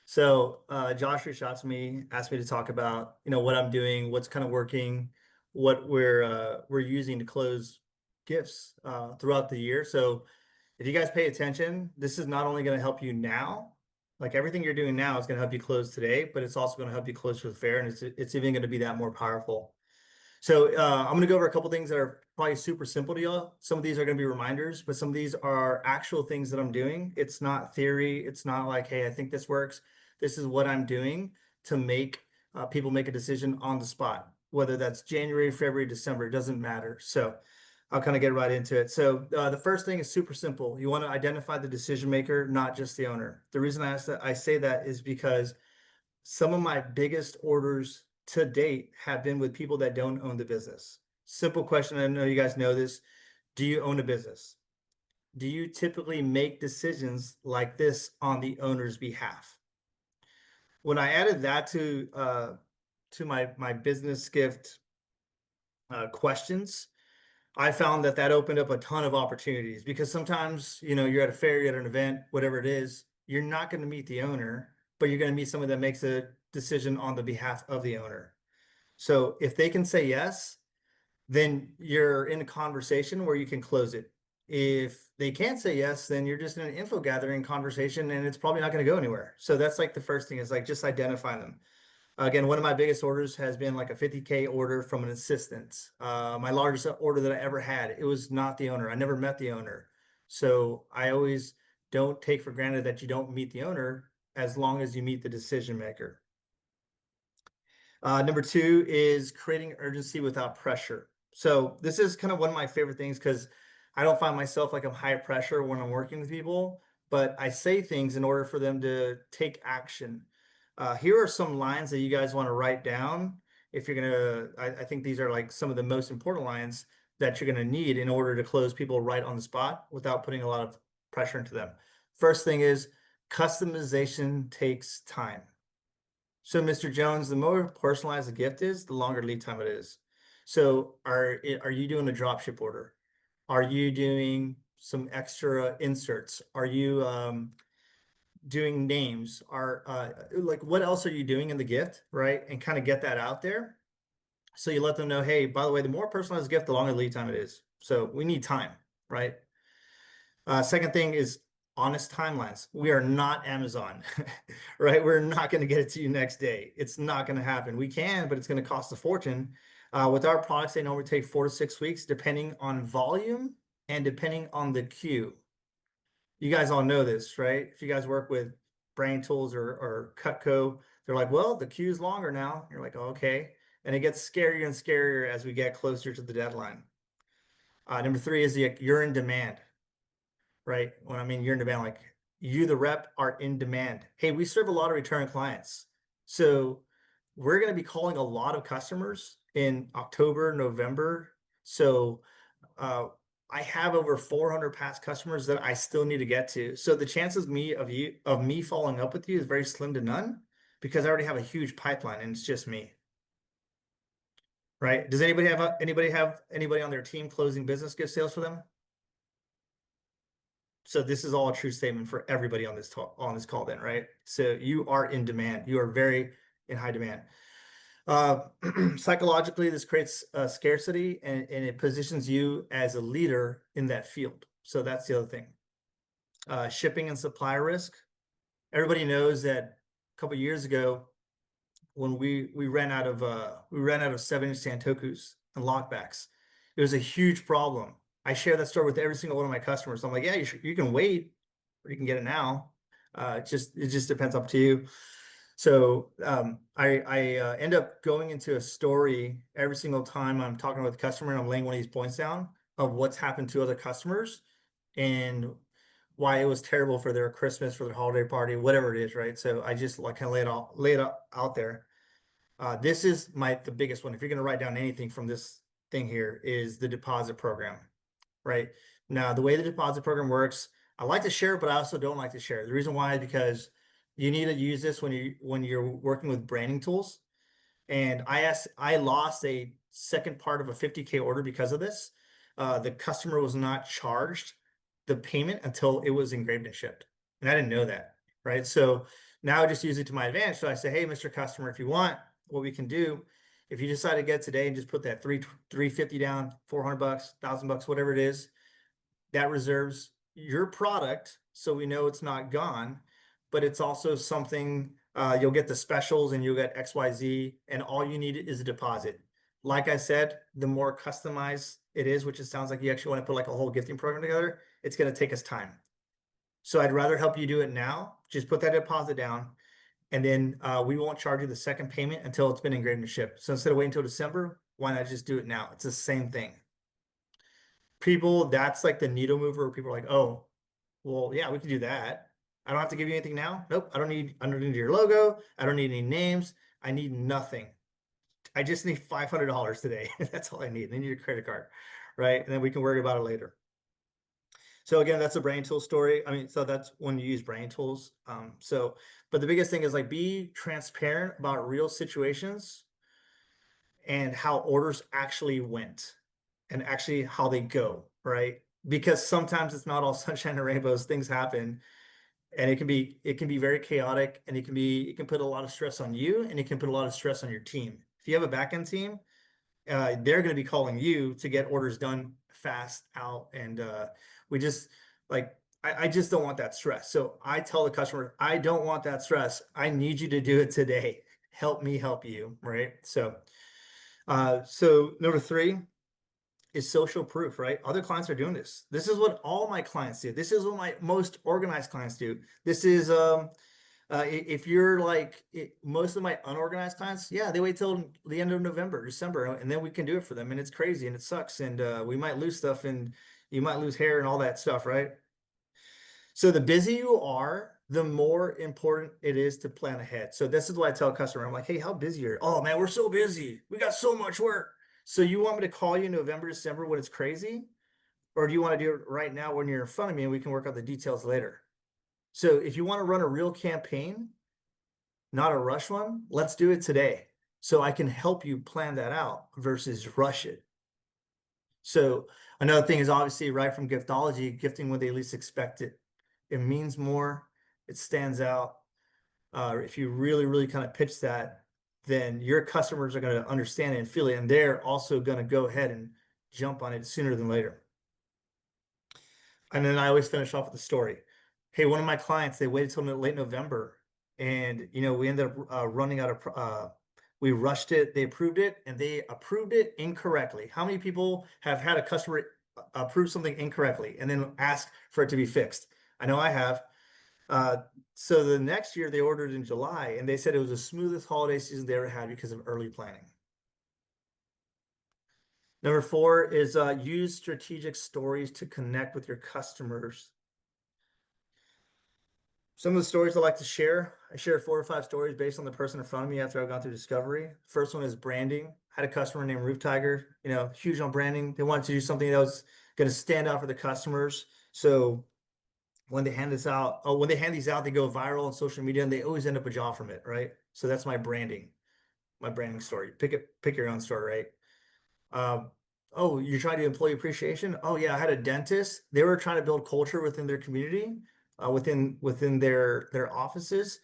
So Josh reached out to me, asked me to talk about, what I'm doing, what's kind of working, what we're using to close gifts throughout the year. So if you guys pay attention, this is not only going to help you now, like everything you're doing now is going to help you close today, but it's also going to help you close for the fair, and it's even going to be that more powerful. So I'm going to go over a couple things that are probably super simple to y'all. Some of these are going to be reminders, but some of these are actual things that I'm doing. It's not theory. It's not like, hey, I think this works. This is what I'm doing to make people make a decision on the spot, whether that's January, February, December, it doesn't matter. So I'll kind of get right into it. So the first thing is super simple. You want to identify the decision maker, not just the owner. The reason I say that is because some of my biggest orders to date have been with people that don't own the business. Simple question. I know you guys know this. Do you own a business? Do you typically make decisions like this on the owner's behalf? When I added that to my business gift questions, I found that opened up a ton of opportunities because sometimes, you're at a fair, you're at an event, whatever it is, you're not going to meet the owner, but you're going to meet someone that makes a decision on the behalf of the owner. So if they can say yes, then you're in a conversation where you can close it. If they can't say yes, then you're just in an info gathering conversation and it's probably not going to go anywhere. So that's like the first thing is like just identify them. Again, one of my biggest orders has been like a 50K order from an assistant. My largest order that I ever had, it was not the owner. I never met the owner. So I always don't take for granted that you don't meet the owner as long as you meet the decision maker. Number two is creating urgency without pressure. So this is kind of one of my favorite things because I don't find myself like I'm high pressure when I'm working with people, but I say things in order for them to take action. Here are some lines that you guys want to write down. If you're I think these are like some of the most important lines that you're going to need in order to close people right on the spot without putting a lot of pressure into them. First thing is customization takes time. So, Mr. Jones, the more personalized the gift is, the longer lead time it is. So, are you doing a drop ship order? Are you doing some extra inserts? Are you doing names? Are like what else are you doing in the gift, right? And kind of get that out there. So you let them know, hey, by the way, the more personalized the gift, the longer lead time it is. So we need time, right? Second thing is honest timelines. We are not Amazon, right? We're not going to get it to you next day. It's not going to happen. We can, but it's going to cost a fortune. With our products, they normally take 4 to 6 weeks, depending on volume and depending on the queue. You guys all know this, right? If you guys work with Brain Tools or Cutco, they're like, well, the queue's longer now. You're like, oh, okay. And it gets scarier and scarier as we get closer to the deadline. Number three is you're in demand, right? When I mean you're in demand, like you, the rep, are in demand. Hey, we serve a lot of return clients. So we're going to be calling a lot of customers in October, November. So uh, I have over 400 past customers that I still need to get to. So the chances of me following up with you is very slim to none because I already have a huge pipeline and it's just me. Right? Does anybody on their team closing business gift sales for them? So this is all a true statement for everybody on this call then, right? So you are in demand. You are very in high demand. Psychologically, this creates scarcity and it positions you as a leader in that field. So that's the other thing. Shipping and supply risk. Everybody knows that a couple of years ago, when we ran out of 7-inch Santokus and lockbacks, it was a huge problem. I share that story with every single one of my customers. I'm like, yeah, you can wait, or you can get it now. It just depends up to you. So I end up going into a story every single time I'm talking with a customer and I'm laying one of these points down of what's happened to other customers and why it was terrible for their Christmas, for their holiday party, whatever it is, right? So I just like kind of lay it out there. This is the biggest one. If you're going to write down anything from this thing here is the deposit program, right? Now, the way the deposit program works, I like to share, but I also don't like to share. The reason why is because you need to use this when you're working with branding tools. And I lost a second part of a 50K order because of this. The customer was not charged the payment until it was engraved and shipped. And I didn't know that, right? So Now I just use it to my advantage. So I say, hey, Mr. Customer, if you want, what we can do, if you decide to get today and just put that 350 down, 400 bucks, 1,000 bucks, whatever it is, that reserves your product. So we know it's not gone, but it's also something, you'll get the specials and you'll get XYZ, and all you need is a deposit. Like I said, the more customized it is, which it sounds like you actually want to put like a whole gifting program together, it's going to take us time. So I'd rather help you do it now. Just put that deposit down, and then we won't charge you the second payment until it's been engraved and shipped. So instead of waiting until December, why not just do it now? It's the same thing. People, that's like the needle mover where people are like, oh, well, yeah, we can do that. I don't have to give you anything now. Nope. I don't need your logo. I don't need any names. I need nothing. I just need $500 today. That's all I need. I need your credit card, right? And then we can worry about it later. So again, that's a brain tool story. I mean, so that's when you use brain tools. But the biggest thing is like be transparent about real situations and how orders actually went and actually how they go, right? Because sometimes it's not all sunshine and rainbows, things happen, and it can be very chaotic, and it can put a lot of stress on you, and it can put a lot of stress on your team. If you have a back-end team, they're going to be calling you to get orders done fast out. And we just like, I just don't want that stress. So I tell the customer, I don't want that stress. I need you to do it today. Help me help you, right? So number three is social proof, right? Other clients are doing this. This is what all my clients do. This is what my most organized clients do. This is if you're like most of my unorganized clients, yeah, they wait till the end of November, December, and then we can do it for them. And it's crazy and it sucks. And we might lose stuff, and you might lose hair and all that stuff, right? So the busier you are, the more important it is to plan ahead. So this is what I tell a customer. I'm like, hey, how busy are you? Oh man, we're so busy. We got so much work. So you want me to call you in November, December when it's crazy? Or do you want to do it right now when you're in front of me and we can work out the details later? So if you want to run a real campaign, not a rush one, let's do it today. So I can help you plan that out versus rush it. So another thing is obviously right from giftology, gifting when they least expect it. It means more, it stands out. If you really, really kind of pitch that, then your customers are going to understand it and feel it, and they're also going to go ahead and jump on it sooner than later. And then I always finish off with the story. Hey, one of my clients, they waited till late November, and we ended up running out of. We rushed it. They approved it, and they approved it incorrectly. How many people have had a customer approve something incorrectly and then ask for it to be fixed? I know I have. Uh, so the next year they ordered in July, and they said it was the smoothest holiday season they ever had because of early planning. Number four is use strategic stories to connect with your customers. Some of the stories I like to share, I share 4 or 5 stories based on the person in front of me after I've gone through discovery. First one is branding. I had a customer named Roof Tiger, huge on branding. They wanted to do something that was going to stand out for the customers. So when they hand these out, they go viral on social media, and they always end up a job from it, right? So that's my branding story. Pick your own story, right? Oh, you're trying to do employee appreciation? Oh yeah, I had a dentist. They were trying to build culture within their community, within their offices,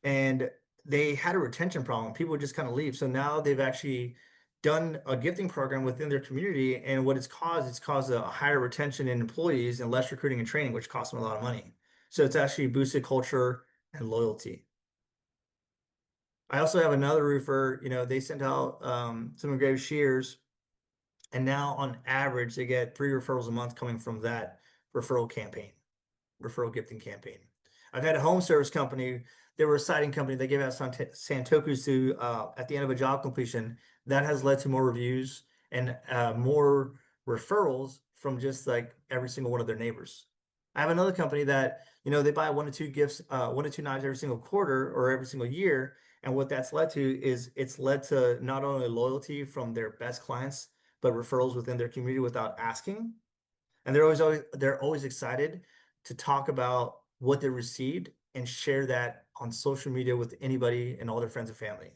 and they had a retention problem. People would just kind of leave. So now they've actually done a gifting program within their community, and what it's caused a higher retention in employees and less recruiting and training, which costs them a lot of money. So it's actually boosted culture and loyalty. I also have another roofer, they sent out some engraved shears, and now on average, they get 3 referrals a month coming from that referral campaign, referral gifting campaign. I've had a home service company, they were a siding company, they gave out Santokus to at the end of a job completion. That has led to more reviews and more referrals from just like every single one of their neighbors. I have another company that, they buy 1 to 2 gifts, 1 to 2 knives every single quarter or every single year. And what that's led to is it's led to not only loyalty from their best clients, but referrals within their community without asking. And they're always excited to talk about what they received and share that on social media with anybody and all their friends and family.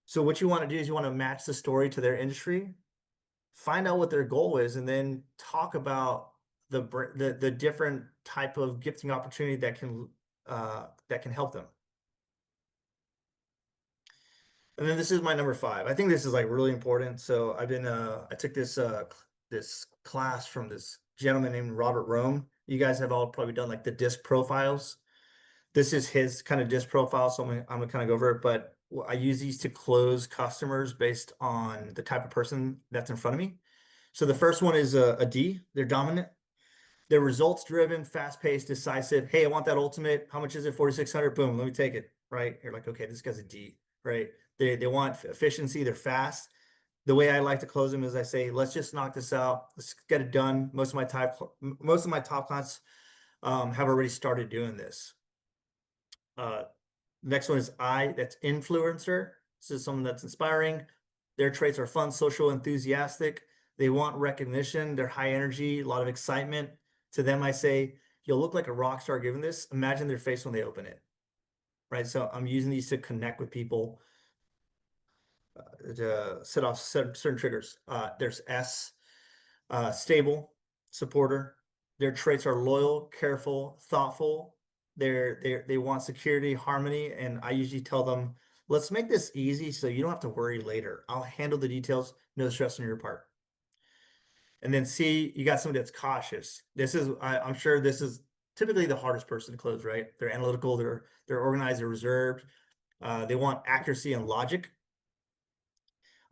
So what you want to do is you want to match the story to their industry, find out what their goal is, and then talk about the different type of gifting opportunity that can that can help them. And then this is my number five. I think this is like really important. So I took this class from this gentleman named Robert Rome. You guys have all probably done like the disc profiles. This is his kind of disc profile, so I'm gonna kind of go over it. But I use these to close customers based on the type of person that's in front of me. So the first one is a D. They're dominant. They're results driven, fast paced, decisive. Hey, I want that ultimate. How much is it? 4,600. Boom. Let me take it. Right. You're like, okay, this guy's a D. Right. They want efficiency. They're fast. The way I like to close them is I say, let's just knock this out. Let's get it done. Most of my top clients have already started doing this. Next one is I. That's influencer. This is someone that's inspiring. Their traits are fun, social, enthusiastic. They want recognition. They're high energy, a lot of excitement. To them, I say, you'll look like a rock star given this. Imagine their face when they open it, right? So I'm using these to connect with people, to set off certain triggers. There's S, stable, supporter. Their traits are loyal, careful, thoughtful. They want security, harmony, and I usually tell them, let's make this easy so you don't have to worry later. I'll handle the details, no stress on your part. And then C, you got somebody that's cautious. I'm sure this is typically the hardest person to close, right? They're analytical, they're organized, they're reserved. They want accuracy and logic.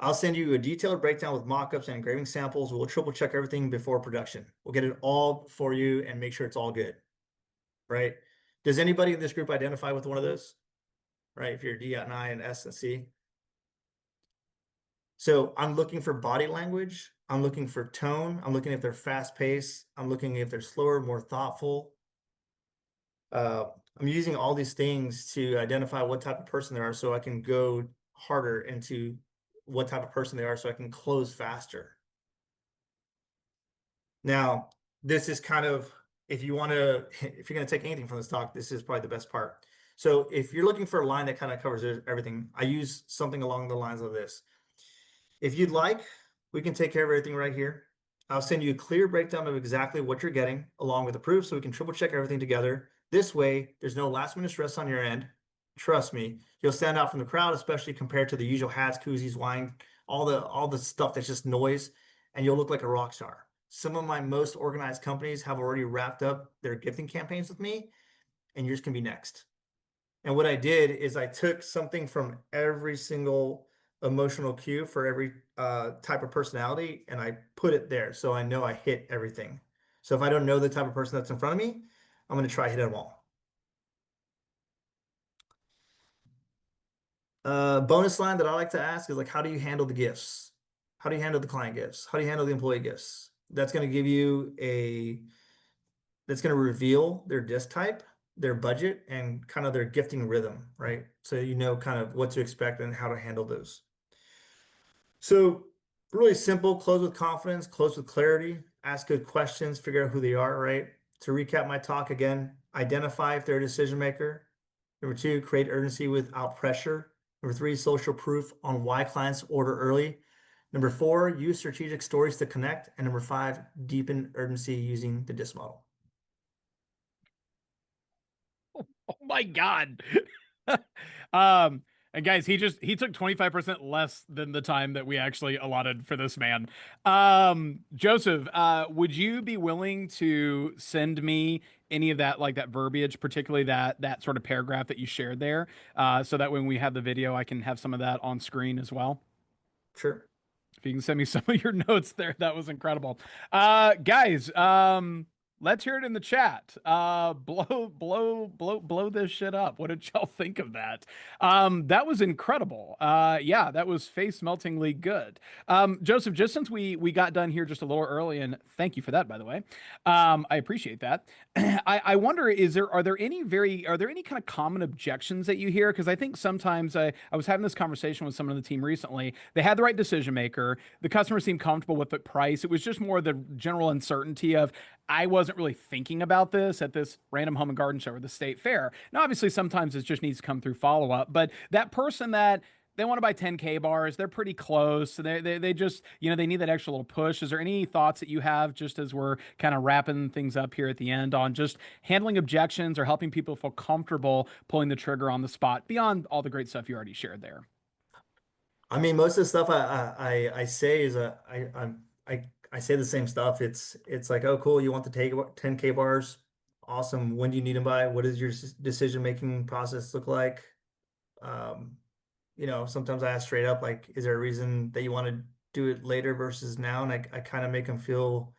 I'll send you a detailed breakdown with mock-ups and engraving samples. We'll triple check everything before production. We'll get it all for you and make sure it's all good, right? Does anybody in this group identify with one of those? Right, if you're D and I and S and C. So I'm looking for body language. I'm looking for tone. I'm looking if they're fast paced. I'm looking if they're slower, more thoughtful. I'm using all these things to identify what type of person they are so I can go harder into what type of person they are so I can close faster. Now, this is kind of, if you're going to take anything from this talk, this is probably the best part. So if you're looking for a line that kind of covers everything, I use something along the lines of this. If you'd like, we can take care of everything right here. I'll send you a clear breakdown of exactly what you're getting along with the proof so we can triple check everything together. This way, there's no last minute stress on your end. Trust me, you'll stand out from the crowd, especially compared to the usual hats, koozies, wine, all the stuff that's just noise, and you'll look like a rock star. Some of my most organized companies have already wrapped up their gifting campaigns with me, and yours can be next. And what I did is I took something from every single emotional cue for every type of personality, and I put it there so I know I hit everything. So if I don't know the type of person that's in front of me, I'm going to try hit them all. Bonus line that I like to ask is like, how do you handle the gifts? How do you handle the client gifts? How do you handle the employee gifts? That's going to give you that's going to reveal their disc type, their budget, and kind of their gifting rhythm, right? So you know kind of what to expect and how to handle those. So really simple, close with confidence, close with clarity, ask good questions, figure out who they are, right? To recap my talk again, identify if they're a decision maker. Number two, create urgency without pressure. Number three, social proof on why clients order early. Number four, use strategic stories to connect. And number five, deepen urgency using the DISC model. Oh my God. And guys, he took 25% less than the time that we actually allotted for this man. Joseph, would you be willing to send me any of that, like that verbiage, particularly that sort of paragraph that you shared there, so that when we have the video, I can have some of that on screen as well? Sure. If you can send me some of your notes there, that was incredible. Guys, let's hear it in the chat. Blow this shit up. What did y'all think of that? That was incredible. Yeah, that was face meltingly good. Joseph, just since we got done here just a little early, and thank you for that, by the way. I appreciate that. I wonder, are there any kind of common objections that you hear? Because I think sometimes I was having this conversation with someone on the team recently. They had the right decision maker. The customer seemed comfortable with the price. It was just more the general uncertainty of, I wasn't really thinking about this at this random home and garden show or the state fair. Now, obviously, sometimes it just needs to come through follow up. But that person that they want to buy 10K bars. They're pretty close. So they just, they need that extra little push. Is there any thoughts that you have just as we're kind of wrapping things up here at the end on just handling objections or helping people feel comfortable pulling the trigger on the spot beyond all the great stuff you already shared there? I mean, most of the stuff I say is I say the same stuff. It's like, oh, cool, you want the take 10K bars? Awesome. When do you need them by? What does your decision making process look like? Um, sometimes I ask straight up, like, is there a reason that you want to do it later versus now? And I kind of make them feel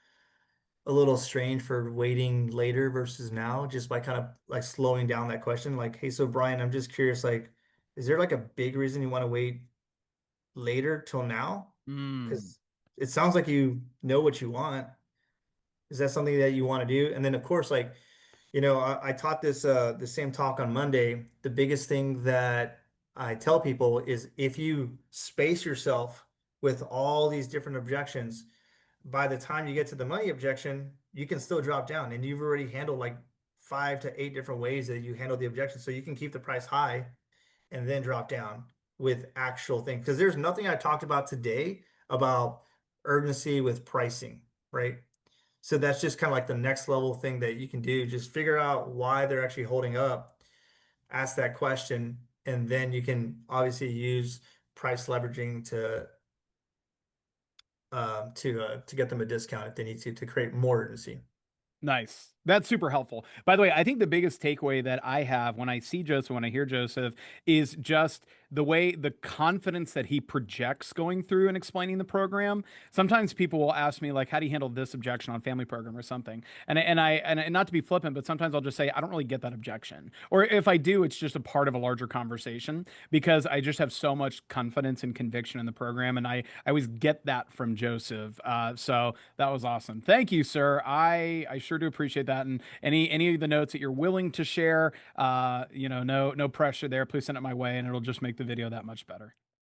a little strange for waiting later versus now, just by kind of like slowing down that question. Like, hey, so Brian, I'm just curious, like, is there like a big reason you want to wait later till now? Mm, Because it sounds like you know what you want. Is that something that you want to do? And then of course, like, I taught this the same talk on Monday. The biggest thing that I tell people is if you space yourself with all these different objections, by the time you get to the money objection, you can still drop down and you've already handled like 5 to 8 different ways that you handle the objection. So you can keep the price high and then drop down with actual things. Because there's nothing I talked about today about urgency with pricing, right? So that's just kind of like the next level thing that you can do. Just figure out why they're actually holding up, ask that question, and then you can obviously use price leveraging to get them a discount if they need to create more urgency. nice. That's super helpful. By the way, I think the biggest takeaway that I have when I see Joseph, when I hear Joseph, is just the confidence that he projects going through and explaining the program. Sometimes people will ask me, like, how do you handle this objection on family program or something? And not to be flippant, but sometimes I'll just say, I don't really get that objection. Or if I do, it's just a part of a larger conversation because I just have so much confidence and conviction in the program. And I always get that from Joseph. So that was awesome. Thank you, sir. I sure do appreciate that. And any of the notes that you're willing to share, no pressure there. Please send it my way, and it'll just make the video that much better.